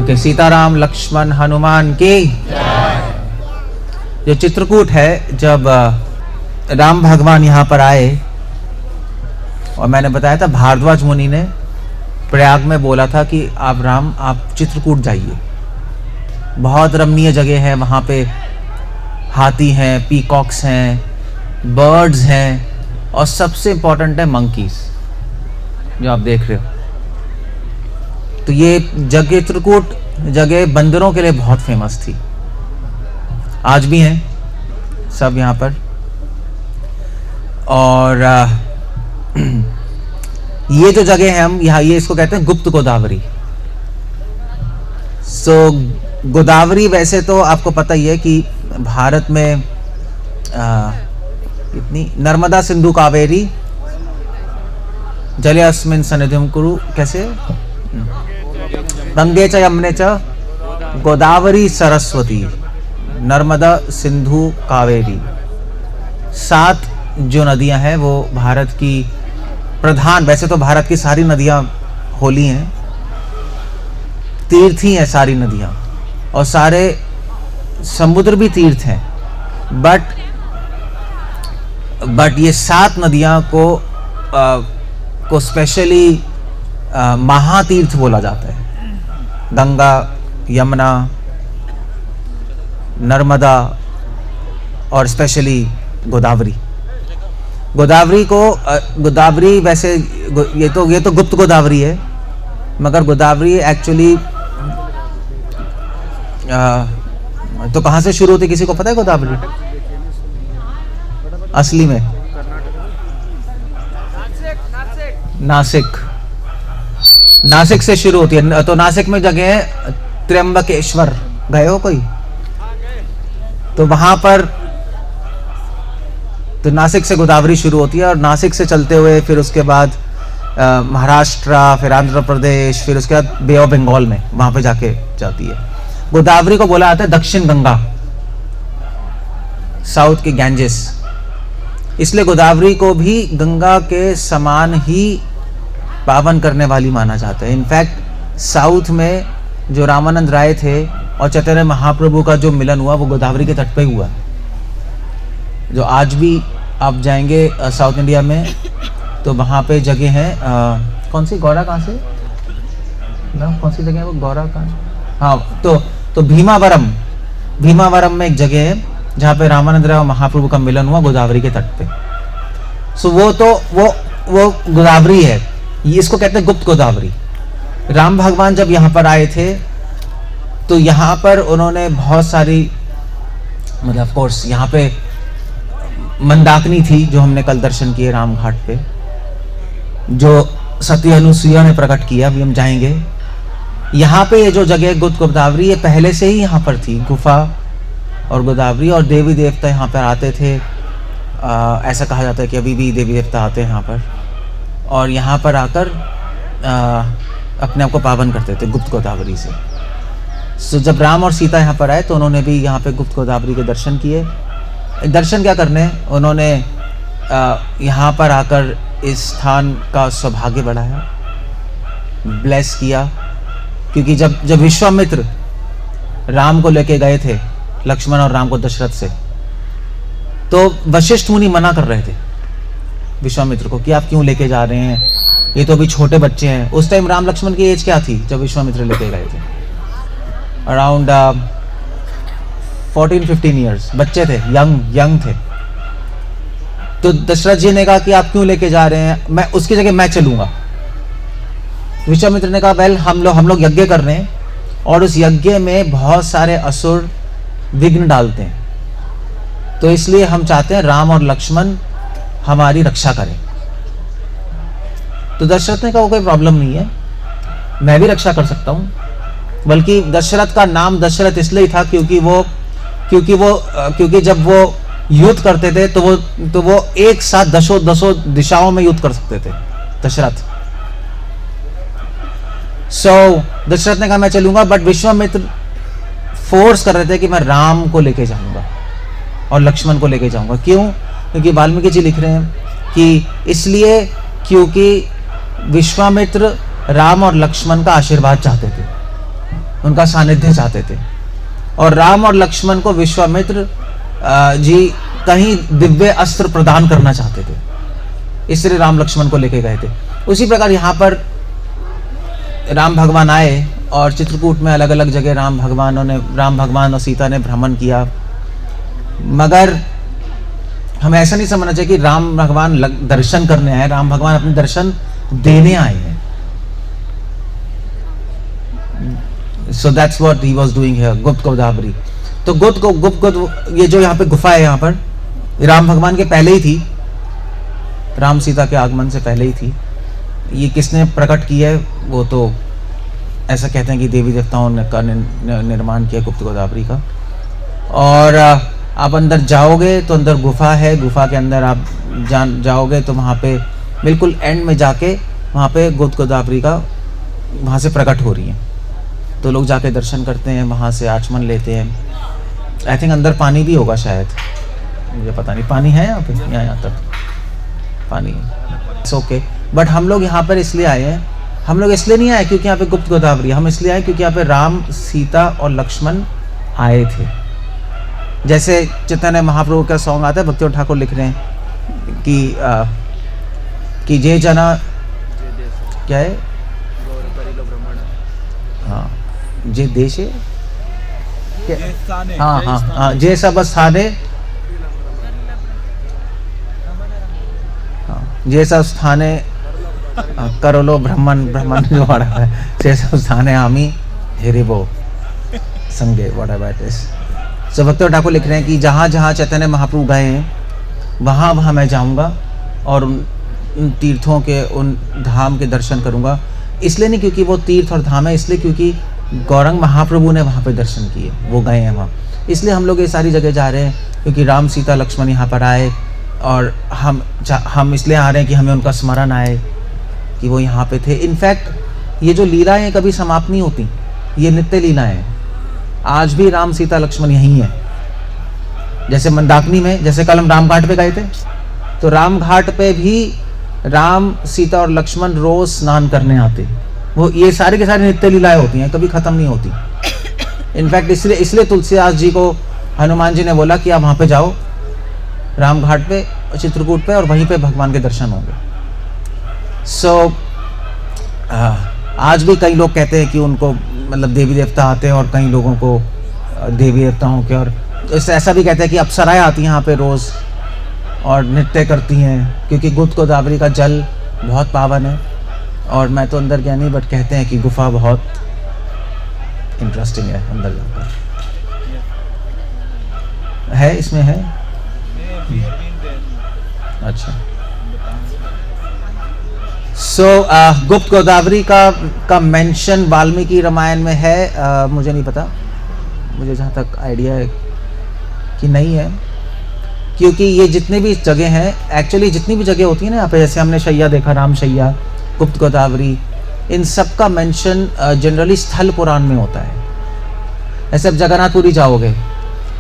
Okay, Sitaram Lakshman Hanuman की। जो चित्रकूट है, जब राम भगवान यहाँ पर आए, और मैंने बताया था भारद्वाज मुनि ने प्रयाग में बोला था कि आप चित्रकूट जाइए, बहुत रमणीय जगह है, वहाँ पे हाथी हैं, पीकॉक्स हैं, बर्ड्स हैं, और सबसे इम्पोर्टेंट है मंकीज, जो आप देख रहे हो। तो ये जगह, चित्रकूट जगह बंदरों के लिए बहुत फेमस थी, आज भी हैं सब यहाँ पर। और ये जो जगह है, हम यहाँ, ये इसको कहते हैं गुप्त गोदावरी। गोदावरी वैसे तो आपको पता ही है कि भारत में कितनी, नर्मदा सिंधु कावेरी जले अस्मिन् सन्निधिं कुरु, कैसे, गंगे च यमुने च गोदावरी सरस्वती नर्मदा सिंधु कावेरी। 7 जो नदियां हैं वो भारत की प्रधान, वैसे तो भारत की सारी नदियां होली हैं, तीर्थ ही हैं सारी नदियां, और सारे समुद्र भी तीर्थ हैं, बट ये 7 नदियां को स्पेशली महातीर्थ बोला जाता है। गंगा, यमुना, नर्मदा और स्पेशली गोदावरी। गोदावरी वैसे ये तो गुप्त गोदावरी है, मगर गोदावरी एक्चुअली तो कहाँ से शुरू होती, किसी को पता है गोदावरी असली में? नासिक से शुरू होती है। तो नासिक में जगह है त्र्यंबकेश्वर, गए हो कोई? तो वहां पर, तो नासिक से गोदावरी शुरू होती है, और नासिक से चलते हुए फिर उसके बाद महाराष्ट्र, फिर आंध्र प्रदेश, फिर उसके बाद बे ऑफ बंगाल में वहां पे जाके जाती है। गोदावरी को बोला जाता है दक्षिण गंगा, साउथ की गैंजेस, इसलिए गोदावरी को भी गंगा के समान ही पावन करने वाली माना जाता है। इनफैक्ट साउथ में जो रामानंद राय थे और चैतन्य महाप्रभु का जो मिलन हुआ, वो गोदावरी के तट पे हुआ। जो आज भी आप जाएंगे साउथ इंडिया में, तो वहाँ पे जगह है, कौन सी, गौरा कहाँ से ना, कौन सी जगह है वो, गौरा कहाँ, हाँ, तो भीमावरम में एक जगह है जहाँ पे रामानंद राय और महाप्रभु का मिलन हुआ, गोदावरी के तट पे। सो वो गोदावरी है, ये इसको कहते हैं गुप्त गोदावरी। राम भगवान जब यहाँ पर आए थे, तो यहाँ पर उन्होंने बहुत सारी, मतलब ऑफ कोर्स यहाँ पे मंदाकिनी थी, जो हमने कल दर्शन किए राम घाट पे, जो सती अनुसुईया ने प्रकट किया, अभी हम जाएंगे। यहाँ पे ये जो जगह गुप्त गोदावरी, ये पहले से ही यहाँ पर थी, गुफा और गोदावरी, और देवी देवता यहाँ पर आते थे। ऐसा कहा जाता है कि अभी भी देवी देवता आते हैं यहाँ पर, और यहाँ पर आकर अपने आप को पावन करते थे गुप्त गोदावरी से। सो जब राम और सीता यहाँ पर आए, तो उन्होंने भी यहाँ पे गुप्त गोदावरी के दर्शन किए। दर्शन क्या करने, उन्होंने यहाँ पर आकर इस स्थान का सौभाग्य बढ़ाया, ब्लेस किया, क्योंकि जब विश्वामित्र राम को लेके गए थे, लक्ष्मण और राम को दशरथ से, तो वशिष्ठ मुनि मना कर रहे थे विश्वामित्र को कि आप क्यों लेके जा रहे हैं, ये तो अभी छोटे बच्चे हैं। उस टाइम राम लक्ष्मण की एज क्या थी जब विश्वामित्र लेके गए थे? अराउंड 14-15 ईयर्स, बच्चे थे, यंग थे। तो दशरथ जी ने कहा कि आप क्यों लेके जा रहे हैं, मैं उसकी जगह मैं चलूंगा। विश्वामित्र ने कहा वेल, हम लोग यज्ञ कर रहे हैं, और उस यज्ञ में बहुत सारे असुर विघ्न डालते हैं, तो इसलिए हम चाहते हैं राम और लक्ष्मण हमारी रक्षा करें। तो दशरथ ने कहा वो कोई प्रॉब्लम नहीं है, मैं भी रक्षा कर सकता हूं। बल्कि दशरथ का नाम दशरथ इसलिए था क्योंकि जब वो युद्ध करते थे, तो वो एक साथ दसों दिशाओं में युद्ध कर सकते थे दशरथ। दशरथ ने कहा मैं चलूंगा, बट विश्वामित्र फोर्स कर रहे थे कि मैं राम को लेके जाऊंगा और लक्ष्मण को लेके जाऊंगा। क्यों? क्योंकि वाल्मीकि जी लिख रहे हैं कि इसलिए क्योंकि विश्वामित्र राम और लक्ष्मण का आशीर्वाद चाहते थे। उनका सानिध्य चाहते थे। और राम और लक्ष्मण को विश्वामित्र जी कहीं दिव्य अस्त्र प्रदान करना चाहते थे, इसलिए राम लक्ष्मण को लेके गए थे। उसी प्रकार यहाँ पर राम भगवान आए और चित्रकूट में अलग अलग जगह राम भगवान और सीता ने भ्रमण किया। मगर हमें ऐसा नहीं समझना चाहिए कि राम भगवान दर्शन करने आए, राम भगवान अपने दर्शन देने आए हैं। So that's what he was doing here, गुप्त गोदावरी। तो गुप्त ये जो यहाँ पे गुफा है, यहाँ पर राम भगवान के पहले ही थी, राम सीता के आगमन से पहले ही थी। ये किसने प्रकट की है, वो तो ऐसा कहते हैं कि देवी देवताओं ने का निर्माण किया गुप्त गोदावरी का। और आप अंदर जाओगे तो अंदर गुफा है, गुफा के अंदर आप जाओगे तो वहाँ पे बिल्कुल एंड में जाके वहाँ पे गुप्त गोदावरी का वहाँ से प्रकट हो रही है। तो लोग जाके दर्शन करते हैं, वहाँ से आचमन लेते हैं। आई थिंक अंदर पानी भी होगा शायद, मुझे पता नहीं। पानी है यहाँ पे, यहाँ तक पानी है, इट्स ओके। बट हम लोग यहाँ पर इसलिए आए हैं, हम लोग इसलिए नहीं आए क्योंकि यहाँ पे गुप्त गोदावरी, हम इसलिए आए क्योंकि यहाँ पे राम सीता और लक्ष्मण आए थे। जैसे चैतन्य महाप्रभु का सॉन्ग आता है, भक्ति ठाकुर लिख रहे हैं कि जे जना क्या है, हाँ जे देश है, हाँ जे सब स्थाने, जे सब स्थाने करोलो ब्रह्मन जो बड़ा है, जे सब स्थाने आमी हेरिबो संगे व्हाटएवर इट इज। सो भक्ति ठाकुर लिख रहे हैं कि जहाँ जहाँ चैतन्य महाप्रभु गए हैं वहाँ वहाँ मैं जाऊँगा और उन तीर्थों के, उन धाम के दर्शन करूँगा। इसलिए नहीं क्योंकि वो तीर्थ और धाम है, इसलिए क्योंकि गौरंग महाप्रभु ने वहाँ पे दर्शन किए, वो गए हैं वहाँ। इसलिए हम लोग ये सारी जगह जा रहे हैं क्योंकि राम सीता लक्ष्मण यहाँ पर आए, और हम इसलिए आ रहे हैं कि हमें उनका स्मरण आए कि वो यहाँ पे थे। इनफैक्ट ये जो लीलाएँ कभी समाप्त नहीं होती, ये नित्य लीलाएँ हैं। आज भी राम सीता लक्ष्मण यहीं है। जैसे मंदाकिनी में, जैसे कल हम राम घाट पे गए थे, तो राम घाट पे भी राम सीता और लक्ष्मण रोज स्नान करने आते। वो ये सारे के सारे नित्य लीलाएं होती हैं, कभी खत्म नहीं होती। इनफैक्ट इसलिए तुलसीदास जी को हनुमान जी ने बोला कि आप वहाँ पे जाओ, राम घाट पे, चित्रकूट पे, और वहीं पे भगवान के दर्शन होंगे। सो आज भी कई लोग कहते हैं कि उनको मतलब देवी देवता आते हैं, और कई लोगों को देवी देवताओं के, और ऐसा भी कहते हैं कि अप्सराएं आती हैं यहाँ पे रोज़ और नृत्य करती हैं, क्योंकि गुप्त गोदावरी का जल बहुत पावन है। और मैं तो अंदर गया नहीं, बट कहते हैं कि गुफा बहुत इंटरेस्टिंग है, अंदर जाकर है, इसमें है। अच्छा, गुप्त गोदावरी का मेंशन वाल्मीकि रामायण में है, मुझे नहीं पता, मुझे जहाँ तक आइडिया है कि नहीं है, क्योंकि ये जितने भी जगह हैं, एक्चुअली जितनी भी जगह होती है ना यहाँ पे, जैसे हमने शैया देखा, राम शैया, गुप्त गोदावरी, इन सब का मेंशन जनरली स्थल पुराण में होता है। ऐसे अब जगन्नाथपुरी जाओगे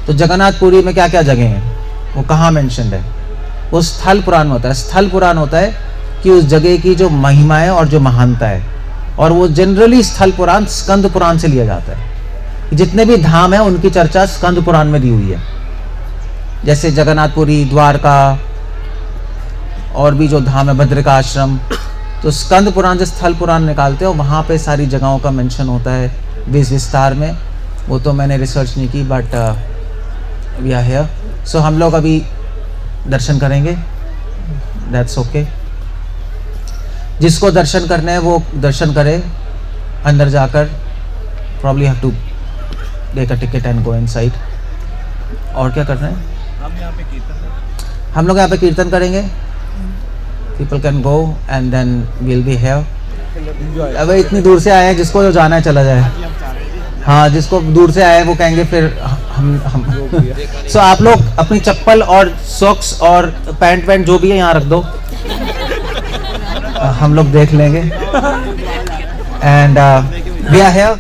तो जगन्नाथपुरी में क्या क्या जगह हैं, वो कहाँ मेंशन्ड है, वो स्थल पुराण में होता है। स्थल पुराण होता है कि उस जगह की जो महिमा है और जो महानता है, और वो जनरली स्थल पुराण स्कंद पुराण से लिया जाता है। जितने भी धाम है उनकी चर्चा स्कंद पुराण में दी हुई है, जैसे जगन्नाथपुरी, द्वारका, और भी जो धाम है, भद्रिकाश्रम, तो स्कंद पुराण से स्थल पुराण निकालते हो, वहाँ पे सारी जगहों का मेंशन होता है विस्तार में। वो तो मैंने रिसर्च नहीं की, बट वी आर हियर। सो हम लोग अभी दर्शन करेंगे, दैट्स ओके। जिसको दर्शन करने हैं वो दर्शन करे, अंदर जाकर probably have to take a ticket and go inside. और क्या करना है, हम लोग यहाँ पे कीर्तन करेंगे, people can go and then will be here. अब इतनी दूर से आए हैं, जिसको जो जाना है चला जाए। हाँ, जिसको दूर से आए हैं वो कहेंगे फिर हम सो आप लोग अपनी चप्पल और सॉक्स और पैंट जो भी है यहाँ रख दो, हम लोग देख लेंगे। And we are here.